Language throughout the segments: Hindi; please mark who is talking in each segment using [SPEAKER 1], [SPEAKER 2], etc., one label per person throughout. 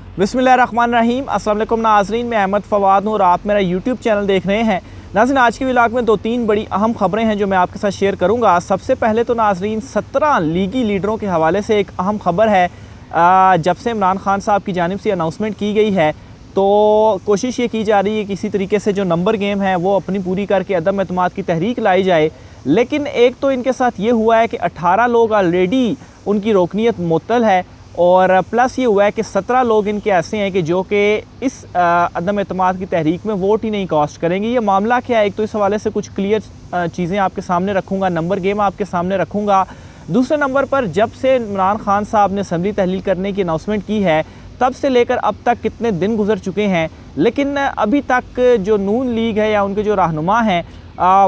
[SPEAKER 1] बिस्मिल्लाहिर्रहमानिर्रहीम। अस्सलाम वालेकुम नाज़रीन, मैं अहमद फ़वाद हूँ और आप मेरा यूट्यूब चैनल देख रहे हैं। नाज़रीन, आज के व्लॉग में 2-3 बड़ी अहम खबरें हैं जो मैं आपके साथ शेयर करूँगा। सबसे पहले तो नाज़रीन 17 लीगी लीडरों के हवाले से एक अहम खबर है। जब से इमरान खान साहब की जानिब से अनाउंसमेंट की गई है तो कोशिश ये की जा रही है कि किसी तरीके से जो नंबर गेम है वो अपनी पूरी करके अदम एतमाद की तहरीक लाई जाए। लेकिन एक तो इनके साथ ये हुआ है कि 18 लोग ऑलरेडी उनकी रुकनीत मुअत्तल है और प्लस ये हुआ है कि 17 लोग इनके ऐसे हैं कि जो कि इस अदम एतमाद की तहरीक में वोट ही नहीं कास्ट करेंगे। ये मामला क्या है, एक तो इस हवाले से कुछ क्लियर चीज़ें आपके सामने रखूँगा, नंबर गेम आपके सामने रखूँगा। दूसरे नंबर पर जब से इमरान खान साहब ने असम्बली तहलील करने की अनाउंसमेंट की है तब से लेकर अब तक कितने दिन गुजर चुके हैं, लेकिन अभी तक जो नून लीग है या उनके जो रहनुमा हैं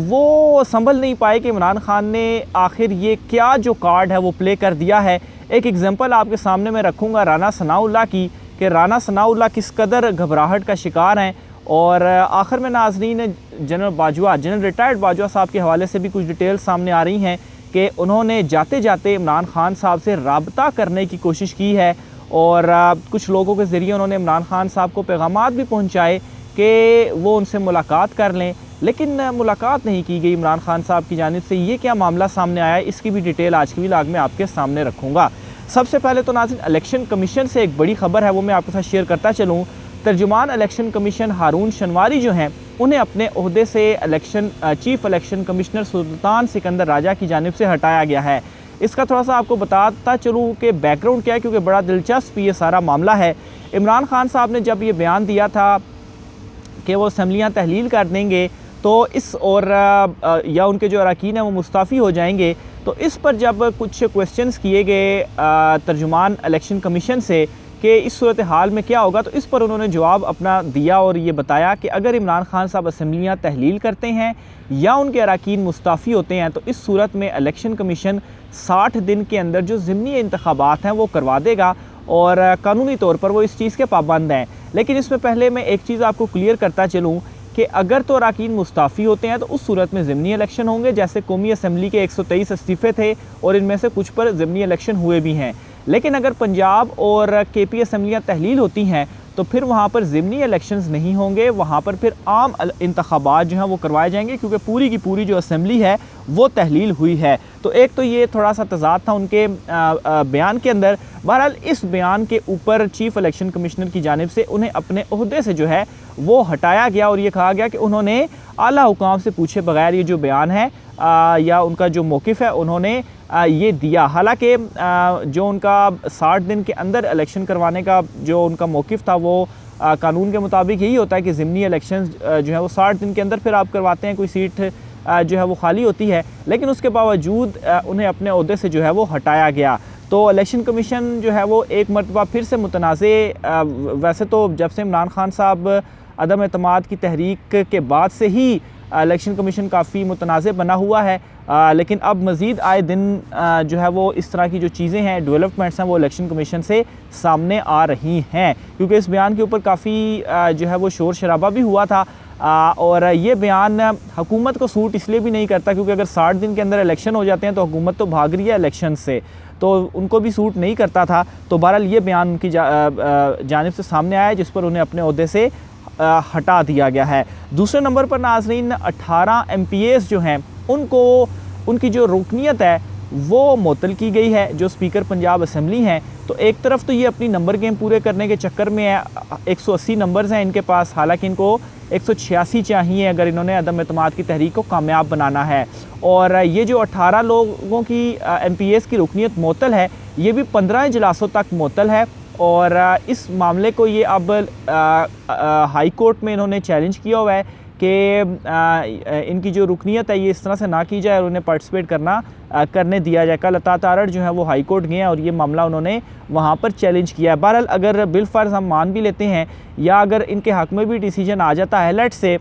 [SPEAKER 1] वो संभल नहीं पाए कि इमरान खान ने आखिर ये क्या जो कार्ड है वो प्ले कर दिया है। एक एग्जांपल आपके सामने मैं रखूँगा राना सनाउल्लाह की, कि राना सनाउल्लाह किस कदर घबराहट का शिकार हैं। और आखिर में नाज़रीन जनरल रिटायर्ड बाजवा साहब के हवाले से भी कुछ डिटेल्स सामने आ रही हैं कि उन्होंने जाते जाते इमरान खान साहब से रब्ता करने की कोशिश की है और कुछ लोगों के ज़रिए उन्होंने इमरान खान साहब को पैगामात भी पहुँचाए कि वो उनसे मुलाकात कर लें, लेकिन मुलाकात नहीं की गई इमरान खान साहब की जानिब से। ये क्या मामला सामने आया है, इसकी भी डिटेल आज की व्लॉग में आपके सामने रखूँगा। सबसे पहले तो नाज़रीन इलेक्शन कमीशन से एक बड़ी खबर है वो मैं आपके साथ शेयर करता चलूँ। तर्जुमान इलेक्शन कमीशन हारून शनवारी जो हैं उन्हें अपने ओहदे से चीफ इलेक्शन कमिश्नर सुल्तान सिकंदर राजा की जानिब से हटाया गया है। इसका थोड़ा सा आपको बताता चलूँ कि बैकग्राउंड क्या है, क्योंकि बड़ा दिलचस्प ये सारा मामला है। इमरान खान साहब ने जब ये बयान दिया था कि वो असम्बलियाँ तहलील कर देंगे तो इस और या उनके जो अरकान हैं वो मुस्ताफ़ी हो जाएंगे, तो इस पर जब कुछ क्वेश्चंस किए गए तर्जुमान इलेक्शन कमीशन से कि इस सूरत हाल में क्या होगा, तो इस पर उन्होंने जवाब अपना दिया और ये बताया कि अगर इमरान खान साहब असम्बलियाँ तहलील करते हैं या उनके अरकान मुस्ताफ़ी होते हैं तो इस सूरत में इलेक्शन कमीशन 60 दिन के अंदर जो ज़िमनी इंतखाबात हैं वो करवा देगा और कानूनी तौर पर वो इस चीज़ के पाबंद हैं। लेकिन इसमें पहले मैं एक चीज़ आपको क्लियर करता चलूँ कि अगर तो अरकान मुस्ताफ़ी होते हैं तो उस सूरत में ज़िमनी इलेक्शन होंगे। जैसे कौमी असम्बली के 123 इस्तीफ़े थे और इनमें से कुछ पर ज़िमनी इलेक्शन हुए भी हैं। लेकिन अगर पंजाब और KP असम्बलियाँ तहलील होती हैं तो फिर वहाँ पर ज़िमनी इलेक्शंस नहीं होंगे, वहाँ पर फिर आम इंतखाबात जो हैं वो करवाए जाएंगे, क्योंकि पूरी की पूरी जो असम्बली है वो तहलील हुई है। तो एक तो ये थोड़ा सा तज़ाद था उनके बयान के अंदर। बहरहाल इस बयान के ऊपर चीफ इलेक्शन कमिश्नर की जानिब से उन्हें अपने ओहदे से जो है वो हटाया गया और ये कहा गया कि उन्होंने आला हुकाम से पूछे बगैर ये जो बयान है या उनका जो मौक़िफ़ है उन्होंने ये दिया। हालांकि जो उनका 60 दिन के अंदर इलेक्शन करवाने का जो उनका मौक़िफ़ था वो कानून के मुताबिक यही होता है कि ज़िमनी इलेक्शन जो है वो 60 दिन के अंदर फिर आप करवाते हैं, कोई सीट जो है वो खाली होती है। लेकिन उसके बावजूद उन्हें अपने ओहदे से जो है वो हटाया गया। तो इलेक्शन कमीशन जो है वो एक मरतबा फिर से मुतनाज़े, वैसे तो जब से इमरान खान साहब अदम एतमाद की तहरीक के बाद से ही इलेक्शन कमीशन काफ़ी मुतनाज़े बना हुआ है, लेकिन अब मज़ीद आए दिन जो है वो इस तरह की जो चीज़ें हैं, डेवलपमेंट्स हैं वो इलेक्शन कमीशन से सामने आ रही हैं। क्योंकि इस बयान के ऊपर काफ़ी जो है वो शोर शराबा भी हुआ था और ये बयान हुकूमत को सूट इसलिए भी नहीं करता क्योंकि अगर 60 दिन के अंदर इलेक्शन हो जाते हैं तो हुकूमत तो भाग रही है इलेक्शन से, तो उनको भी सूट नहीं करता था। तो बहरहाल ये बयान उनकी जानिब से सामने आया जिस पर उन्हें अपने ओहदे से हटा दिया गया है। दूसरे नंबर पर नाज़रीन 18 MPs जो हैं उनको उनकी जो रुकनीत है वो मुअत्तल की गई है, जो स्पीकर पंजाब असम्बली हैं। तो एक तरफ तो ये अपनी नंबर गेम पूरे करने के चक्कर में है, 180 नंबर्स हैं इनके पास, हालांकि इनको 186 चाहिए अगर इन्होंने अदम एतमाद की तहरीक को कामयाब बनाना है। और ये जो 18 लोगों की MPs की रुकनीत मुअत्तल है ये भी 15 इजलासों तक मुअत्तल है और इस मामले को ये अब हाई कोर्ट में इन्होंने चैलेंज किया हुआ है कि इनकी जो रुकनीत है ये इस तरह से ना की जाए और उन्हें पार्टिसिपेट करने दिया जाए। कल अता तारड़ जो है वो हाई कोर्ट गए हैं और ये मामला उन्होंने वहाँ पर चैलेंज किया है। बहरहाल अगर बिलफर्ज हम मान भी लेते हैं या अगर इनके हक़ में भी डिसीजन आ जाता है लेट से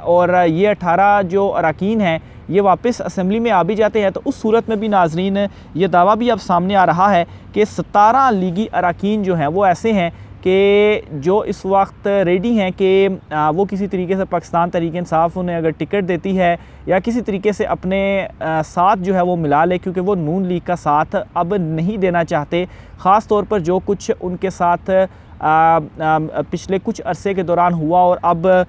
[SPEAKER 1] और ये 18 जो अरकान हैं ये वापस असम्बली में आ भी जाते हैं, तो उस सूरत में भी नाज़रीन ये दावा भी अब सामने आ रहा है कि 17 लीगी अरकान जो हैं वो ऐसे हैं कि जो इस वक्त रेडी हैं कि वो किसी तरीके से पाकिस्तान तहरीक इंसाफ उन्हें अगर टिकट देती है या किसी तरीके से अपने साथ जो है वो मिला ले, क्योंकि वो नून लीग का साथ अब नहीं देना चाहते। ख़ास तौर पर जो कुछ उनके साथ पिछले कुछ अरसे के दौरान हुआ और अब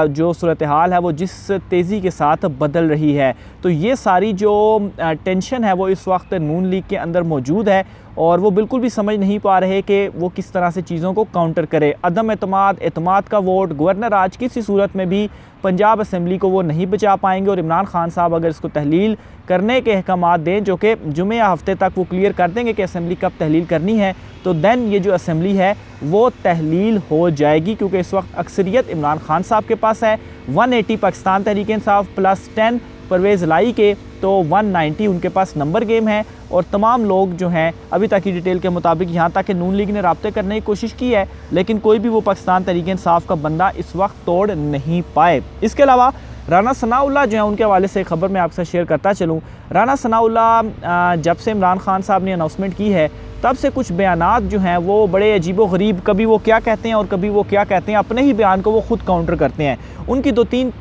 [SPEAKER 1] जो सूरत हाल है वो जिस तेज़ी के साथ बदल रही है, तो ये सारी जो टेंशन है वो इस वक्त नून लीग के अंदर मौजूद है और वो बिल्कुल भी समझ नहीं पा रहे कि वो किस तरह से चीज़ों को काउंटर करे। अदम एतमाद का वोट, गवर्नर आज किसी सूरत में भी पंजाब असम्बली को वो नहीं बचा पाएंगे और इमरान खान साहब अगर इसको तहलील करने के अहकामात दें, जो कि जुमे या हफ्ते तक वो क्लियर कर देंगे कि असम्बली कब तहलील करनी है, तो देन ये जो असम्बली है वो तहलील हो जाएगी, क्योंकि इस वक्त अक्सरियत इमरान खान साहब के पास है। 180 पाकिस्तान तहरीक इंसाफ प्लस 10 परवेज़ लाई के, तो 190 उनके पास नंबर गेम है। और तमाम लोग जो हैं अभी तक की डिटेल के मुताबिक, यहाँ तक कि नून लीग ने राब्ते करने की कोशिश की है, लेकिन कोई भी वो पाकिस्तान तहरीक इंसाफ का बंदा इस वक्त तोड़ नहीं पाए। इसके अलावा राना सनाउल्लाह जो है, उनके हवाले से खबर मैं आपसे शेयर करता चलूँ। राना सनाउल्लाह जब से इमरान खान साहब ने अनाउंसमेंट की है तब से कुछ बयानात जो हैं वो बड़े अजीबो गरीब, कभी वो क्या कहते हैं और कभी वो क्या कहते हैं, अपने ही बयान को वो ख़ुद काउंटर करते हैं। उनकी 2-3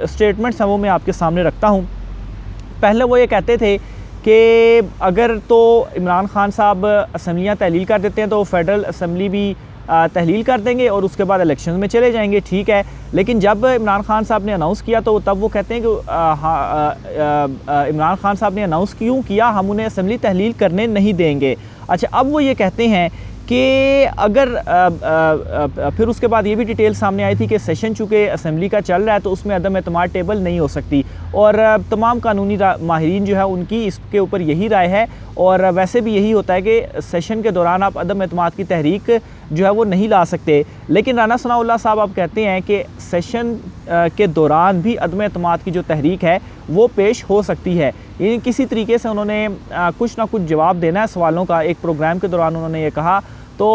[SPEAKER 1] स्टेटमेंट्स हैं वो मैं आपके सामने रखता हूँ। पहले वो ये कहते थे कि अगर तो इमरान खान साहब असम्बलियाँ तहलील कर देते हैं तो फेडरल असम्बली भी तहलील कर देंगे और उसके बाद इलेक्शन में चले जाएंगे, ठीक है। लेकिन जब इमरान खान साहब ने अनाउंस किया तो तब वो कहते हैं कि इमरान खान साहब ने अनाउंस क्यों किया, हम उन्हें असम्बली तहलील करने नहीं देंगे। अच्छा, अब वो ये कहते हैं कि अगर फिर उसके बाद ये भी डिटेल सामने आई थी कि सेशन चूँकि असम्बली का चल रहा है तो उसमें अदम एतमाद टेबल नहीं हो सकती, और तमाम कानूनी माहिरीन जो है उनकी इसके ऊपर यही राय है। और वैसे भी यही होता है कि सेशन के दौरान आप अदम एतमाद की तहरीक जो है वो नहीं ला सकते। लेकिन राना सनाउल्लाह साहब आप कहते हैं कि सेशन के दौरान भी अदम एतमाद की जो तहरीक है वो पेश हो सकती है। यानी किसी तरीके से उन्होंने कुछ ना कुछ जवाब देना है सवालों का। एक प्रोग्राम के दौरान उन्होंने ये कहा, तो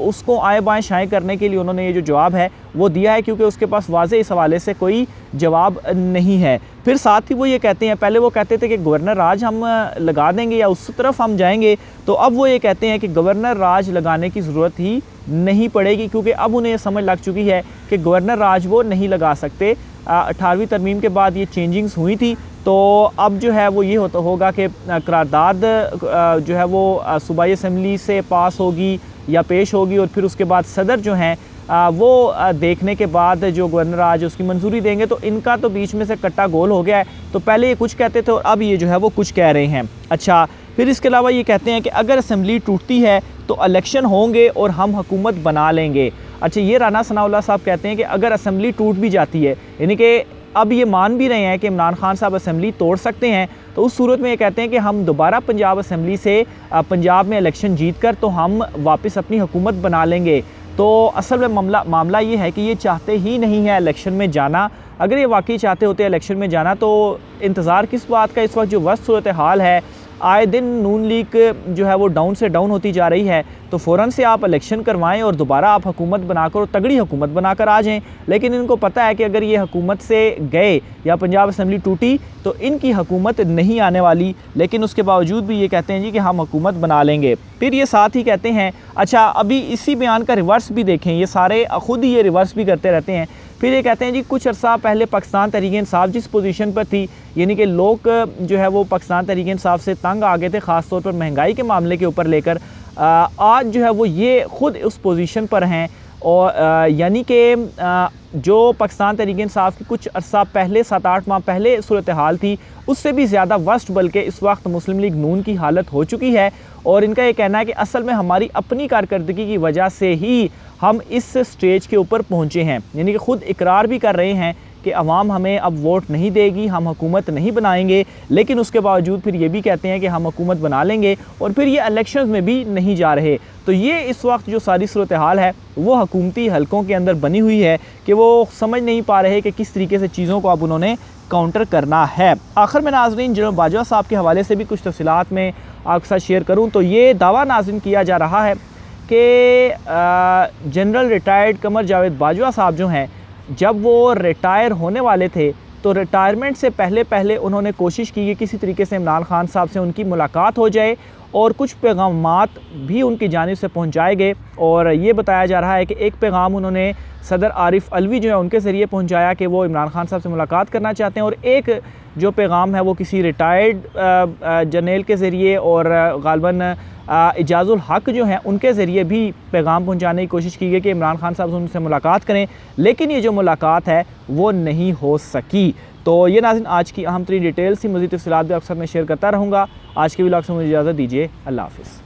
[SPEAKER 1] उसको आए बाएँ शाएँ करने के लिए उन्होंने ये जो जवाब है वो दिया है, क्योंकि उसके पास वाज़े इस हवाले से कोई जवाब नहीं है। फिर साथ ही वो ये कहते हैं, पहले वो कहते थे कि गवर्नर राज हम लगा देंगे या उस तरफ हम जाएंगे, तो अब वो ये कहते हैं कि गवर्नर राज लगाने की ज़रूरत ही नहीं पड़ेगी, क्योंकि अब उन्हें समझ लग चुकी है कि गवर्नर राज वो नहीं लगा सकते। 18वीं तरमीम के बाद ये चेंजिंग्स हुई थी, तो अब जो है वो ये होगा कि करारदाद जो है वो सूबाई असम्बली से पास होगी या पेश होगी, और फिर उसके बाद सदर जो हैं वो देखने के बाद जो गवर्नर आज उसकी मंजूरी देंगे। तो इनका तो बीच में से कट्टा गोल हो गया है। तो पहले ये कुछ कहते थे और अब ये जो है वो कुछ कह रहे हैं। अच्छा, फिर इसके अलावा ये कहते हैं कि अगर असम्बली टूटती है तो इलेक्शन होंगे और हम हुकूमत बना लेंगे। अच्छा, ये राना सनाउल्लाह साहब कहते हैं कि अगर असम्बली टूट भी जाती है, यानी कि अब ये मान भी रहे हैं कि इमरान खान साहब असम्बली तोड़ सकते हैं, तो उस सूरत में ये कहते हैं कि हम दोबारा पंजाब असम्बली से पंजाब में इलेक्शन जीत कर तो हम वापस अपनी हुकूमत बना लेंगे। तो असल में मामला ये है कि ये चाहते ही नहीं है इलेक्शन में जाना। अगर ये वाकई चाहते होते इलेक्शन में जाना तो इंतज़ार किस बात का। इस वक्त जो वस्त सूरत हाल है, आए दिन नून लीग जो है वो डाउन से डाउन होती जा रही है, तो फ़ौरन से आप इलेक्शन करवाएं और दोबारा आप हुकूमत बनाकर और तगड़ी हुकूमत बनाकर आ जाएं। लेकिन इनको पता है कि अगर ये हुकूमत से गए या पंजाब असम्बली टूटी तो इनकी हुकूमत नहीं आने वाली, लेकिन उसके बावजूद भी ये कहते हैं जी कि हम हुकूमत बना लेंगे। फिर ये साथ ही कहते हैं, अच्छा अभी इसी बयान का रिवर्स भी देखें, ये सारे ख़ुद ही ये रिवर्स भी करते रहते हैं। फिर ये कहते हैं जी कुछ अर्सा पहले पाकिस्तान तहरीक इंसाफ जिस पोजीशन पर थी, यानी कि लोग जो है वो पाकिस्तान तहरीक इंसाफ से तंग आ गए थे, ख़ास तौर पर महंगाई के मामले के ऊपर लेकर, आज जो है वो ये ख़ुद उस पोजीशन पर हैं। और यानी कि जो पाकिस्तान तहरीक इंसाफ की कुछ अर्सा पहले 7-8 माह पहले सूरत हाल थी, उससे भी ज़्यादा वर्स्ट बल्कि इस वक्त मुस्लिम लीग नून की हालत हो चुकी है। और इनका ये कहना है कि असल में हमारी अपनी कारकर्दगी की वजह से ही हम इस स्टेज के ऊपर पहुँचे हैं। यानी कि ख़ुद इकरार भी कर रहे हैं कि अवाम हमें अब वोट नहीं देगी, हम हुकूमत नहीं बनाएंगे, लेकिन उसके बावजूद फिर ये भी कहते हैं कि हम हुकूमत बना लेंगे, और फिर ये इलेक्शंस में भी नहीं जा रहे। तो ये इस वक्त जो सारी सूरत हाल है वो हुकूमती हलकों के अंदर बनी हुई है कि वो समझ नहीं पा रहे कि किस तरीके से चीज़ों को अब उन्होंने काउंटर करना है। आखिर में नाज़रीन, जनरल बाजवा साहब के हवाले से भी कुछ तफसीलात में आपके साथ शेयर करूँ तो ये दावा नाज़रीन किया जा रहा है कि जनरल रिटायर्ड कमर जावेद बाजवा साहब जो हैं, जब वो रिटायर होने वाले थे तो रिटायरमेंट से पहले उन्होंने कोशिश की कि किसी तरीके से इमरान खान साहब से उनकी मुलाकात हो जाए और कुछ पैगामात भी उनकी जानिब से पहुंचाए गए। और ये बताया जा रहा है कि एक पैगाम उन्होंने सदर आरिफ अलवी जो है उनके ज़रिए पहुंचाया कि वो इमरान खान साहब से मुलाकात करना चाहते हैं, और एक जो पैगाम है वो किसी रिटायर्ड जर्नल के ज़रिए और गालबन इजाज़ुल हक जो हैं उनके ज़रिए भी पैगाम पहुंचाने की कोशिश की गई कि इमरान खान साहब उनसे मुलाकात करें, लेकिन ये जो मुलाकात है वो नहीं हो सकी। तो ये नाज़रीन आज की अहम तरीन डिटेल्स थी। मज़ीद तफ़सीलात भी आपके साथ मैं शेयर करता रहूँगा। आज के व्लॉग से मुझे इजाज़त दीजिए। अल्लाह हाफ़िज़।